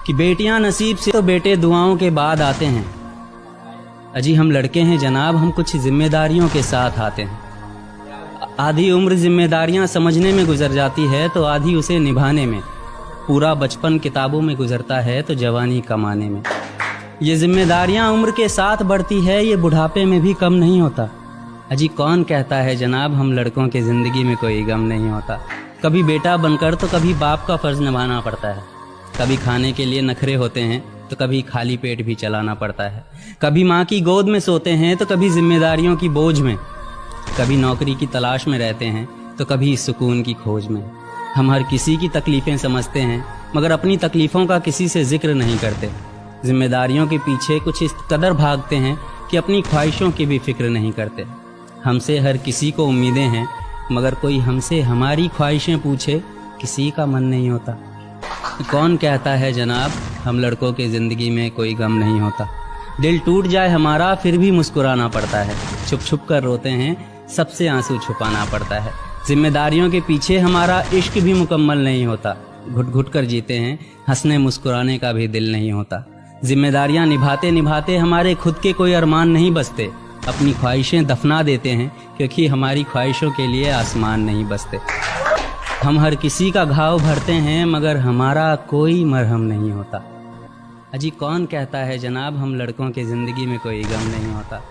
کہ बेटियां नसीब से तो बेटे दुआओं के बाद आते हैं। अजी हम लड़के हैं जनाब, हम कुछ जिम्मेदारियों के साथ आते हैं। आधी उम्र जिम्मेदारियां समझने में गुजर जाती है तो आधी उसे निभाने में। पूरा बचपन किताबों में गुजरता है तो जवानी कमाने में। ये जिम्मेदारियां उम्र के साथ बढ़ती है, ये बुढ़ापे में भी कम नहीं होता। अजी कौन कहता है जनाब हम लड़कों के ज़िंदगी में कोई गम नहीं होता। कभी बेटा बनकर तो कभी बाप का फ़र्ज़ निभाना पड़ता है। कभी खाने के लिए नखरे होते हैं तो कभी खाली पेट भी चलाना पड़ता है। कभी माँ की गोद में सोते हैं तो कभी जिम्मेदारियों की बोझ में। कभी नौकरी की तलाश में रहते हैं तो कभी सुकून की खोज में। हम हर किसी की तकलीफ़ें समझते हैं मगर अपनी तकलीफ़ों का किसी से जिक्र नहीं करते। जिम्मेदारियों के पीछे कुछ इस कदर भागते हैं कि अपनी ख्वाहिशों की भी फिक्र नहीं करते। हमसे हर किसी को उम्मीदें हैं मगर कोई हमसे हमारी ख्वाहिशें पूछे किसी का मन नहीं होता। कौन कहता है जनाब हम लड़कों की ज़िंदगी में कोई गम नहीं होता। दिल टूट जाए हमारा फिर भी मुस्कुराना पड़ता है। छुप छुप कर रोते हैं सबसे आंसू छुपाना पड़ता है। जिम्मेदारियों के पीछे हमारा इश्क भी मुकम्मल नहीं होता। घुट घुट कर जीते हैं, हंसने मुस्कुराने का भी दिल नहीं होता। जिम्मेदारियां निभाते निभाते हमारे खुद के कोई अरमान नहीं बसते। अपनी ख्वाहिशें दफना देते हैं क्योंकि हमारी ख्वाहिशों के लिए आसमान नहीं बसते। हम हर किसी का घाव भरते हैं मगर हमारा कोई मरहम नहीं होता। अजी कौन कहता है जनाब हम लड़कों की ज़िंदगी में कोई गम नहीं होता।